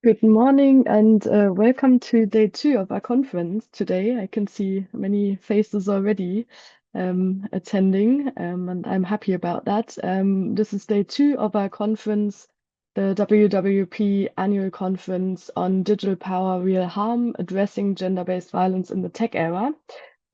Good morning and welcome to day two of our conference today. I can see many faces already attending, and I'm happy about that. This is day two of our conference, the WWP annual conference on digital power, real harm, addressing gender-based violence in the tech era.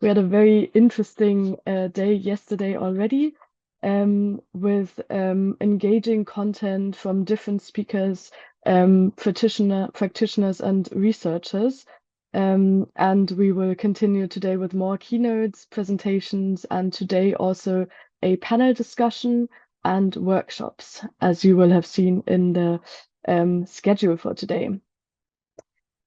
We had a very interesting day yesterday already with engaging content from different speakers, practitioners and researchers. And we will continue today with more keynotes, presentations, and today also a panel discussion and workshops, as you will have seen in the schedule for today.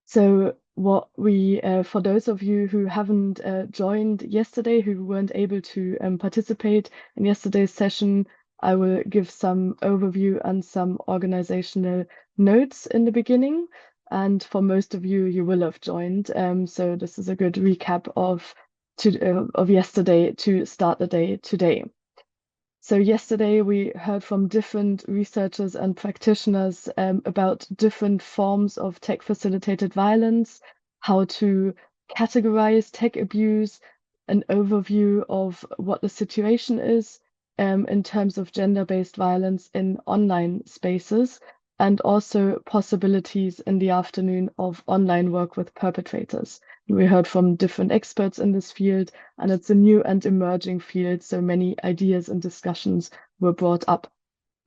So what we, for those of you who haven't joined yesterday, who weren't able to participate in yesterday's session, I will give some overview and some organizational notes in the beginning. And for most of you, you will have joined. So this is a good recap of yesterday to start the day today. So yesterday we heard from different researchers and practitioners about different forms of tech-facilitated violence, how to categorize tech abuse, an overview of what the situation is in terms of gender-based violence in online spaces, and also possibilities in the afternoon of online work with perpetrators. We heard from different experts in this field, and it's a new and emerging field, so many ideas and discussions were brought up.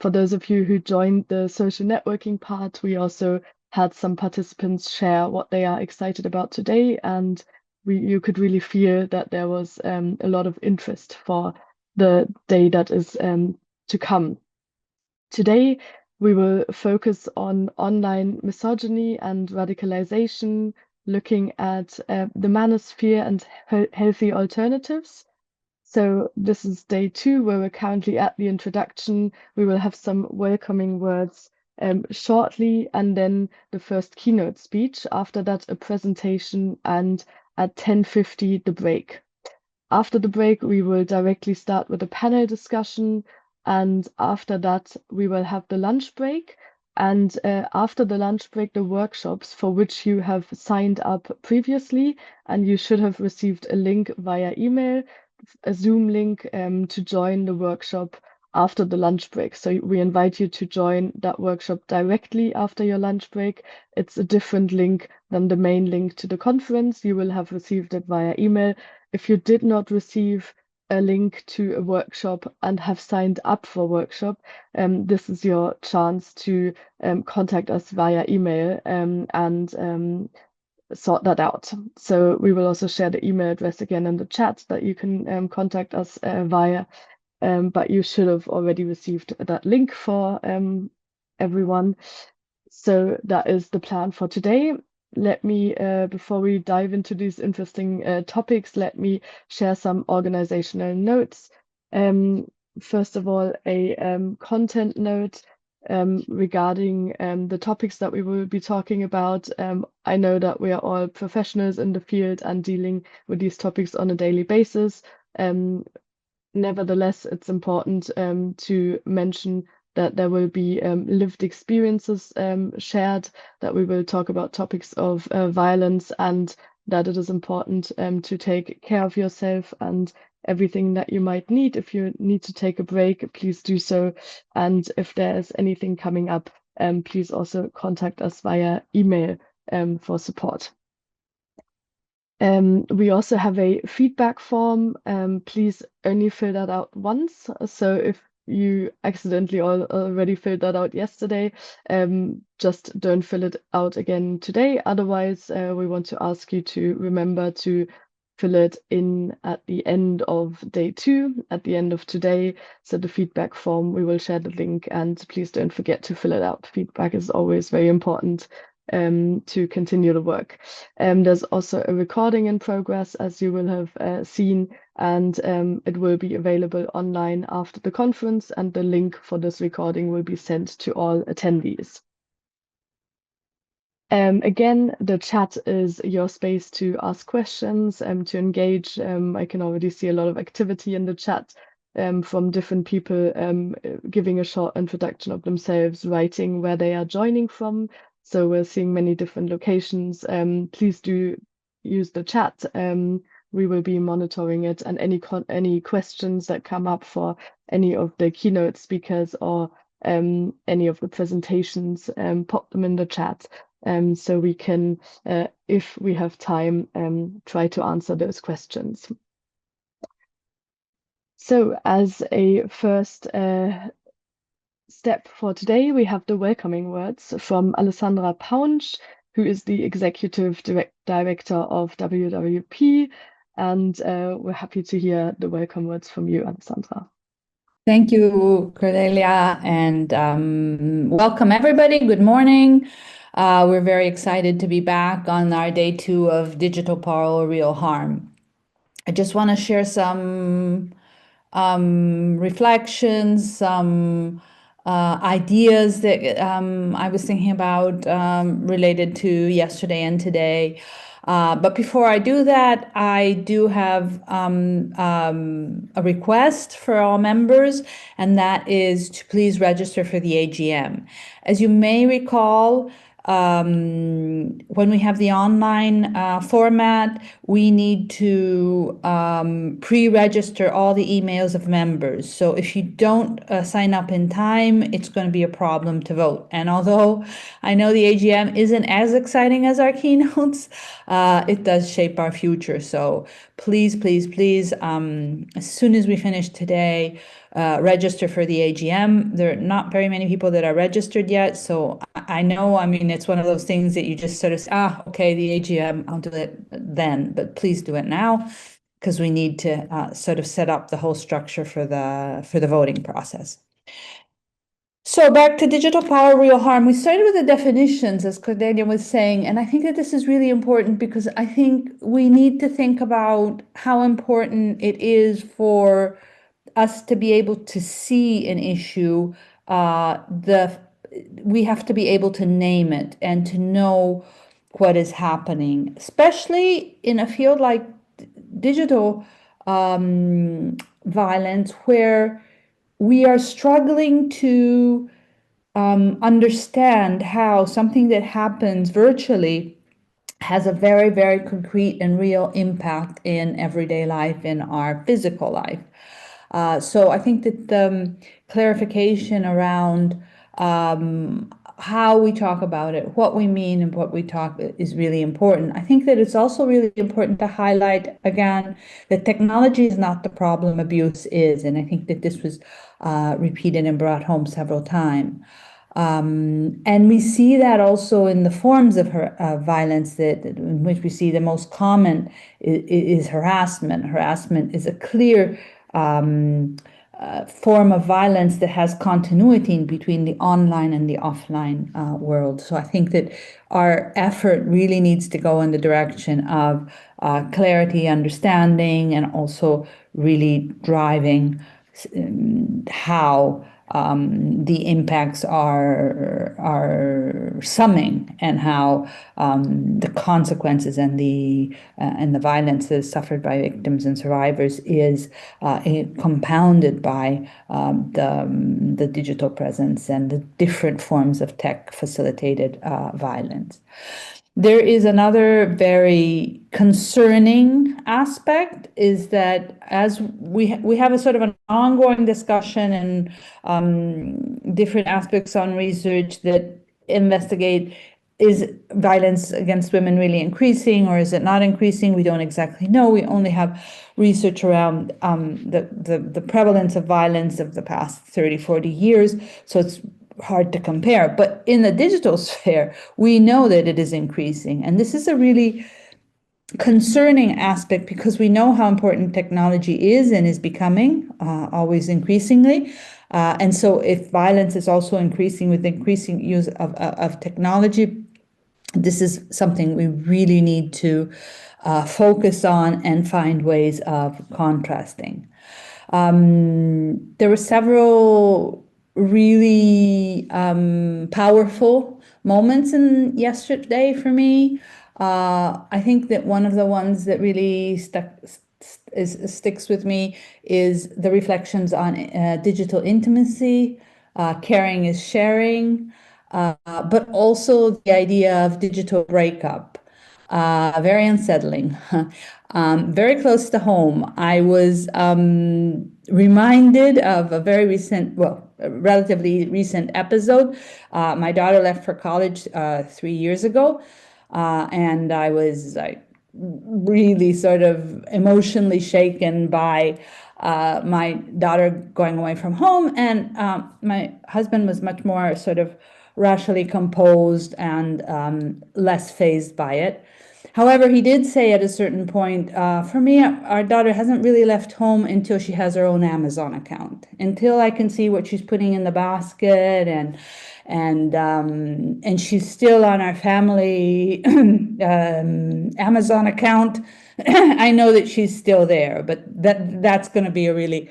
For those of you who joined the social networking part, we also had some participants share what they are excited about today, and you could really feel that there was a lot of interest for the day that is to come. Today, we will focus on online misogyny and radicalization, looking at the manosphere and healthy alternatives. So this is day two, where we're currently at the introduction. We will have some welcoming words shortly, and then the first keynote speech. After that, a presentation, and at 10:50, the break. After the break, we will directly start with a panel discussion. And after that, we will have the lunch break. And after the lunch break, the workshops for which you have signed up previously, and you should have received a link via email, a Zoom link to join the workshop after the lunch break. So we invite you to join that workshop directly after your lunch break. It's a different link than the main link to the conference. You will have received it via email. If you did not receive a link to a workshop and have signed up for a workshop, this is your chance to contact us via email and sort that out. So we will also share the email address again in the chat that you can contact us via, but you should have already received that link for everyone. So that is the plan for today. Let me, before we dive into these interesting topics, let me share some organizational notes. First of all, a content note regarding the topics that we will be talking about. I know that we are all professionals in the field and dealing with these topics on a daily basis. Nevertheless, it's important to mention that there will be lived experiences shared, that we will talk about topics of violence, and that it is important to take care of yourself and everything that you might need. If you need to take a break, please do so. And if there's anything coming up, please also contact us via email for support. We also have a feedback form. Please only fill that out once. So if you accidentally already filled that out yesterday, just don't fill it out again today. Otherwise, we want to ask you to remember to fill it in at the end of day two, at the end of today. So the feedback form, we will share the link, and please don't forget to fill it out. Feedback is always very important to continue the work. There's also a recording in progress, as you will have seen, and it will be available online after the conference, and the link for this recording will be sent to all attendees. Again, the chat is your space to ask questions, to engage. I can already see a lot of activity in the chat from different people giving a short introduction of themselves, writing where they are joining from. So we're seeing many different locations. Please do use the chat. We will be monitoring it, and any questions that come up for any of the keynote speakers or any of the presentations, pop them in the chat, so we can, if we have time, try to answer those questions. So as a first step for today, we have the welcoming words from Alessandra Paunsch, who is the Executive Director of WWP, and we're happy to hear the welcome words from you, Alessandra. Thank you, Cordelia, and welcome everybody. Good morning. We're very excited to be back on our day 2 of Digital Power or Real Harm. I just want to share some reflections, some ideas that I was thinking about related to yesterday and today. But before I do that, I do have a request for all members, and that is to please register for the AGM. As you may recall, when we have the online format, we need to pre-register all the emails of members. So if you don't sign up in time, it's going to be a problem to vote. And although I know the AGM isn't as exciting as our keynotes, it does shape our future. So please, please, please, as soon as we finish today, register for the AGM. There are not very many people that are registered yet, so I know, I mean, it's one of those things that you just sort of say, okay, the AGM, I'll do it then, but please do it now, because we need to sort of set up the whole structure for the voting process. So back to digital power, real harm. We started with the definitions, as Cordelia was saying, and I think that this is really important because I think we need to think about how important it is for us to be able to see an issue. We have to be able to name it and to know what is happening, especially in a field like digital violence, where we are struggling to understand how something that happens virtually has a very, very concrete and real impact in everyday life, in our physical life. So I think that the clarification around how we talk about it, what we mean and what we talk is really important. I think that it's also really important to highlight again that technology is not the problem, abuse is. And I think that this was repeated and brought home several times. And we see that also in the forms of violence in which we see the most common is harassment. Harassment is a clear form of violence that has continuity between the online and the offline world. So I think that our effort really needs to go in the direction of clarity, understanding, and also really driving how the impacts are summing, and how the consequences and the violence that is suffered by victims and survivors is compounded by the digital presence and the different forms of tech facilitated violence. There is another very concerning aspect, is that as we have a sort of an ongoing discussion and different aspects on research that investigate, is violence against women really increasing or is it not increasing? We don't exactly know. We only have research around the prevalence of violence of the past 30, 40 years. So it's hard to compare. But in the digital sphere, we know that it is increasing. And this is a really concerning aspect because we know how important technology is and is becoming always increasingly. And so if violence is also increasing with increasing use of technology, this is something we really need to focus on and find ways of contrasting. There were several really powerful moments in yesterday for me. I think that one of the ones that really sticks with me is the reflections on digital intimacy. Caring is sharing. but also the idea of digital breakup. Very unsettling. Very close to home. I was reminded of a very recent, well, a relatively recent episode. My daughter left for college 3 years ago, and I was like really sort of emotionally shaken by my daughter going away from home, and my husband was much more sort of rationally composed and less fazed by it. However, he did say at a certain point, for me, our daughter hasn't really left home until she has her own Amazon account. Until I can see what she's putting in the basket, and she's still on our family Amazon account. I know that she's still there, but that's going to be a really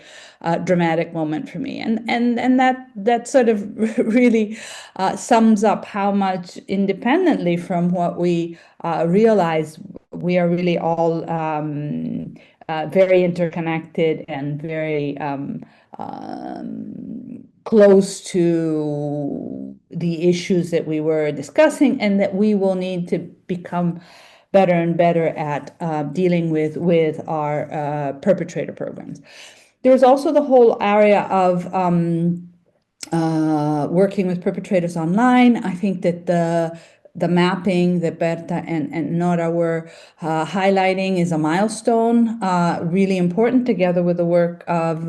dramatic moment for me, and that sort of really sums up how much, independently from what we realize, we are really all very interconnected and very close to the issues that we were discussing, and that we will need to become better and better at dealing with our perpetrator programs. There's also the whole area of working with perpetrators online. I think that the mapping that Berta and Nora were highlighting is a milestone, really important, together with the work of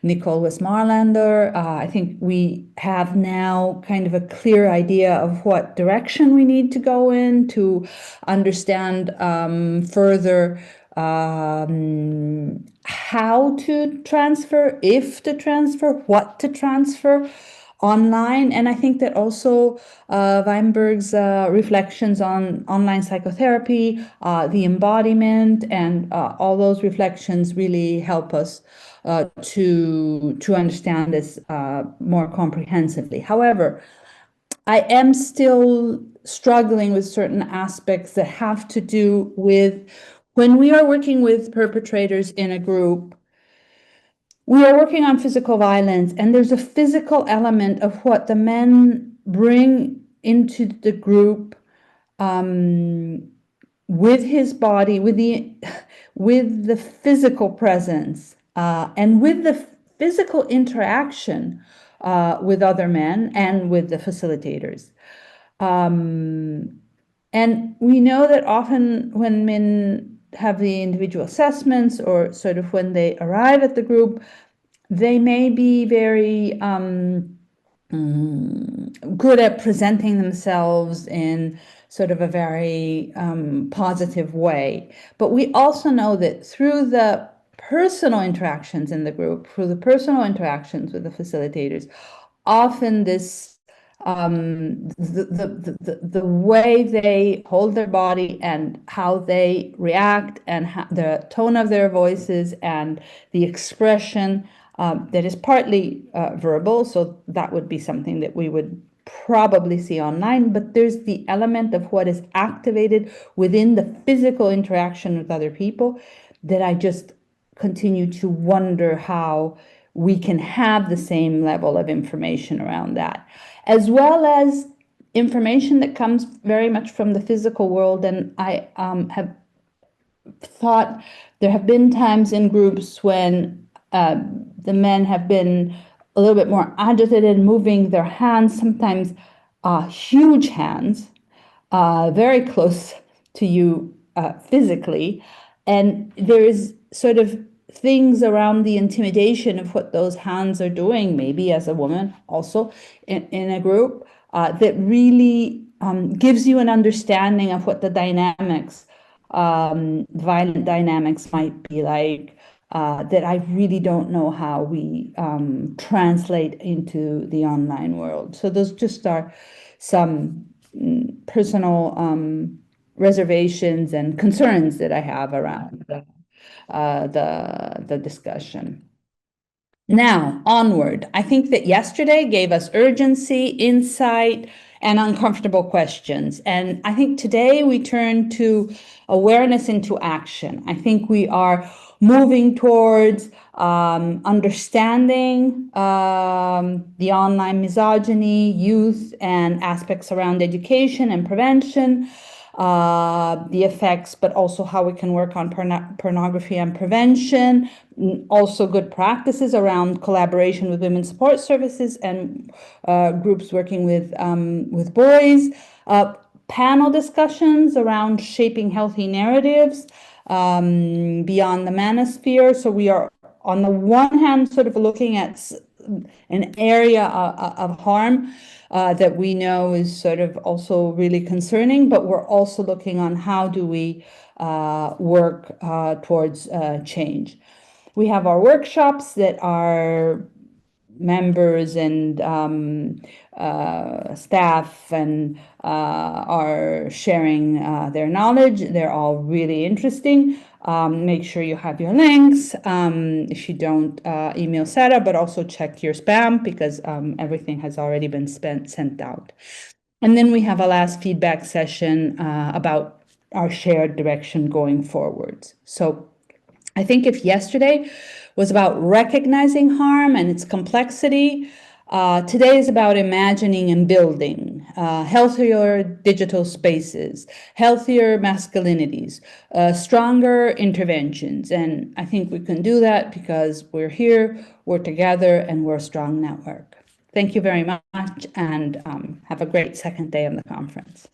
Nicole Westmarlander. I think we have now kind of a clear idea of what direction we need to go in to understand further how to transfer, if to transfer, what to transfer online. And I think that also Weinberg's reflections on online psychotherapy, the embodiment, and all those reflections really help us to understand this more comprehensively. However, I am still struggling with certain aspects that have to do with when we are working with perpetrators in a group. We are working on physical violence, and there's a physical element of what the men bring into the group, with his body, with the physical presence, and with the physical interaction with other men and with the facilitators. And we know that often when men have the individual assessments, or sort of when they arrive at the group, they may be very good at presenting themselves in sort of a very positive way. But we also know that through the personal interactions in the group, through the personal interactions with the facilitators, often this the way they hold their body and how they react, and the tone of their voices and the expression that is partly verbal, so that would be something that we would probably see online, but there's the element of what is activated within the physical interaction with other people that I just continue to wonder how we can have the same level of information around that, as well as information that comes very much from the physical world. And I have thought there have been times in groups when the men have been a little bit more agitated, moving their hands, sometimes huge hands, very close to you physically. And there is sort of things around the intimidation of what those hands are doing, maybe as a woman also in a group, that really gives you an understanding of what the dynamics, violent dynamics might be like, that I really don't know how we translate into the online world. So those just are some personal reservations and concerns that I have around the discussion. Now, onward. I think that yesterday gave us urgency, insight, and uncomfortable questions. And I think today we turn to awareness into action. I think we are moving towards understanding the online misogyny, youth, and aspects around education and prevention, the effects, but also how we can work on pornography and prevention, also good practices around collaboration with women's support services and groups working with boys, panel discussions around shaping healthy narratives beyond the manosphere. So we are, on the one hand, sort of looking at an area of harm that we know is sort of also really concerning, but we're also looking on how do we work towards change. We have our workshops that are members and staff and are sharing their knowledge. They're all really interesting. Make sure you have your links. If you don't, email Sarah, but also check your spam because everything has already been sent out. And then we have a last feedback session about our shared direction going forwards. So I think if yesterday was about recognizing harm and its complexity, today is about imagining and building healthier digital spaces, healthier masculinities, stronger interventions. And I think we can do that because we're here, we're together, and we're a strong network. Thank you very much, and have a great second day of the conference.